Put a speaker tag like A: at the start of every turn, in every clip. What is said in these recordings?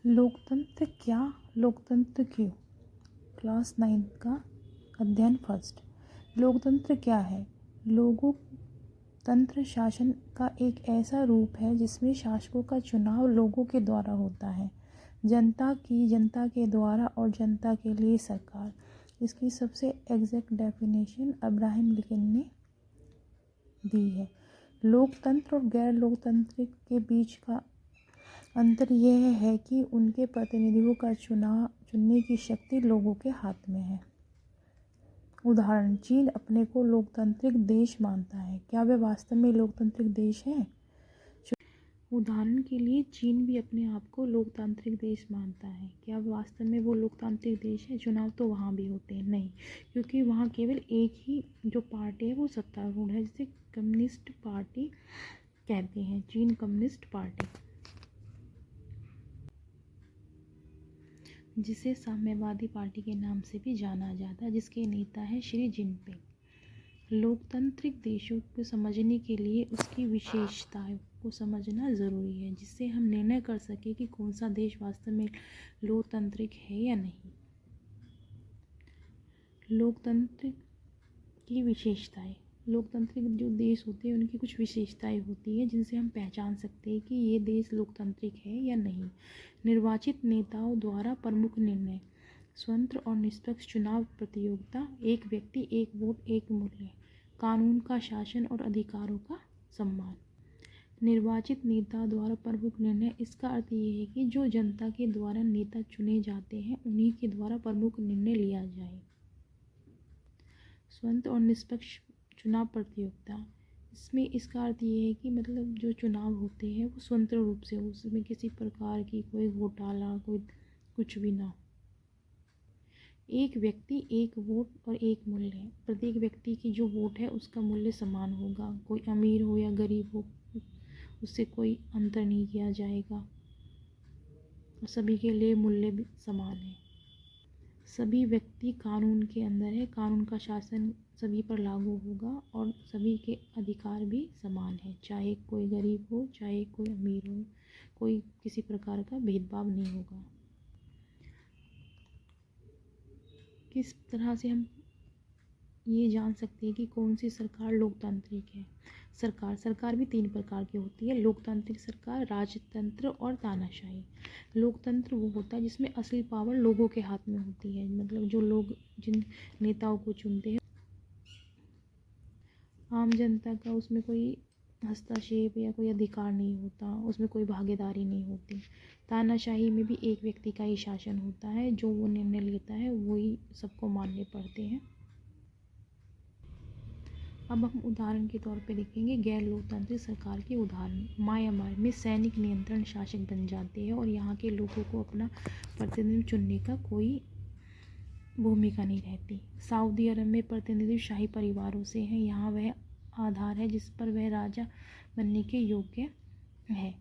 A: लोकतंत्र क्या, लोकतंत्र क्यों? क्लास 9 का अध्ययन फर्स्ट। लोकतंत्र क्या है? लोकतंत्र शासन का एक ऐसा रूप है जिसमें शासकों का चुनाव लोगों के द्वारा होता है। जनता के द्वारा और जनता के लिए सरकार। इसकी सबसे एग्जैक्ट डेफिनेशन अब्राहम लिंकन ने दी है। लोकतंत्र और गैर लोकतंत्र के बीच का अंतर यह है कि उनके प्रतिनिधियों का चुनने की शक्ति लोगों के हाथ में है। उदाहरण, चीन अपने को लोकतांत्रिक देश मानता है। क्या वह वास्तव में लोकतांत्रिक देश है? उदाहरण के लिए, चीन भी अपने आप को लोकतांत्रिक देश मानता है। क्या वास्तव में वो लोकतांत्रिक देश है? चुनाव तो वहाँ भी होते हैं, नहीं, क्योंकि वहाँ केवल एक ही जो पार्टी है वो सत्तारूढ़ है, जिसे कम्युनिस्ट पार्टी कहते हैं। चीन कम्युनिस्ट पार्टी, जिसे साम्यवादी पार्टी के नाम से भी जाना जाता है, जिसके नेता है शी जिनपिंग। लोकतांत्रिक देशों को समझने के लिए उसकी विशेषताओं को समझना ज़रूरी है, जिससे हम निर्णय कर सकें कि कौन सा देश वास्तव में लोकतांत्रिक है या नहीं। लोकतंत्र की विशेषताएं। लोकतांत्रिक जो देश होते हैं उनकी कुछ विशेषताएं होती हैं जिनसे हम पहचान सकते हैं कि ये देश लोकतांत्रिक है या नहीं। निर्वाचित नेताओं द्वारा प्रमुख निर्णय, स्वतंत्र और निष्पक्ष चुनाव प्रतियोगिता, एक व्यक्ति एक वोट एक मूल्य, कानून का शासन और अधिकारों का सम्मान। निर्वाचित नेता द्वारा प्रमुख निर्णय, इसका अर्थ ये है कि जो जनता के द्वारा नेता चुने जाते हैं उन्हीं के द्वारा प्रमुख निर्णय लिया जाए। स्वतंत्र और निष्पक्ष चुनाव प्रतियोगिता, इसमें इसका अर्थ ये है कि मतलब जो चुनाव होते हैं वो स्वतंत्र रूप से हो, उसमें किसी प्रकार की कोई घोटाला कोई कुछ भी ना हो। एक व्यक्ति एक वोट और एक मूल्य है। प्रत्येक व्यक्ति की जो वोट है उसका मूल्य समान होगा, कोई अमीर हो या गरीब हो उससे कोई अंतर नहीं किया जाएगा और सभी के लिए मूल्य भी समान है। सभी व्यक्ति कानून के अंदर है, कानून का शासन सभी पर लागू होगा और सभी के अधिकार भी समान है, चाहे कोई गरीब हो चाहे कोई अमीर हो, कोई किसी प्रकार का भेदभाव नहीं होगा। किस तरह से हम ये जान सकते हैं कि कौन सी सरकार लोकतांत्रिक है? सरकार भी 3 प्रकार की होती है, लोकतांत्रिक सरकार, राजतंत्र और तानाशाही। लोकतंत्र वो होता है जिसमें असली पावर लोगों के हाथ में होती है, मतलब जो लोग जिन नेताओं को चुनते हैं, आम जनता का उसमें कोई हस्तक्षेप या कोई अधिकार नहीं होता, उसमें कोई भागीदारी नहीं होती। तानाशाही में भी एक व्यक्ति का ही शासन होता है, जो वो निर्णय लेता है वही सबको मानने पड़ते हैं। अब हम उदाहरण के तौर पे देखेंगे गैर लोकतांत्रिक सरकार के उदाहरण। म्यांमार में सैनिक नियंत्रण शासक बन जाते हैं और यहाँ के लोगों को अपना प्रतिनिधि चुनने का कोई भूमिका नहीं रहती। सऊदी अरब में प्रतिनिधि शाही परिवारों से हैं, यहाँ वह आधार है जिस पर वह राजा बनने के योग्य है।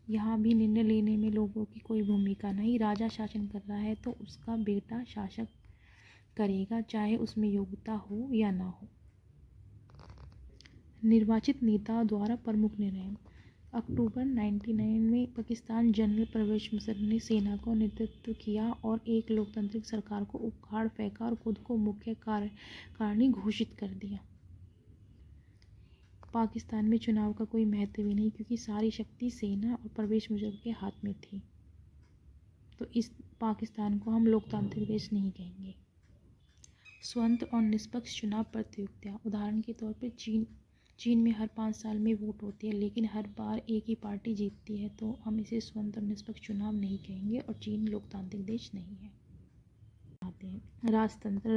A: यहाँ भी निर्णय लेने में लोगों की कोई भूमिका नहीं, राजा शासन कर रहा है तो उसका बेटा शासक करेगा, चाहे उसमें योग्यता हो या ना हो। निर्वाचित नेता द्वारा प्रमुख निर्णय। अक्टूबर 99 में पाकिस्तान जनरल परवेज मुशर्रफ ने सेना को नेतृत्व किया और एक लोकतांत्रिक सरकार को उखाड़ फेंका और खुद को मुख्य कार्यकारिणी घोषित कर दिया। पाकिस्तान में चुनाव का कोई महत्व ही नहीं, क्योंकि सारी शक्ति सेना और परवेज मुशर्रफ के हाथ में थी, तो इस पाकिस्तान को हम लोकतांत्रिक देश नहीं कहेंगे। स्वतंत्र और निष्पक्ष चुनाव प्रतियोगिता, उदाहरण के तौर पर चीन में हर 5 साल में वोट होती है, लेकिन हर बार एक ही पार्टी जीतती है, तो हम इसे स्वतंत्र और निष्पक्ष चुनाव नहीं कहेंगे और चीन लोकतांत्रिक देश नहीं है। राजतंत्र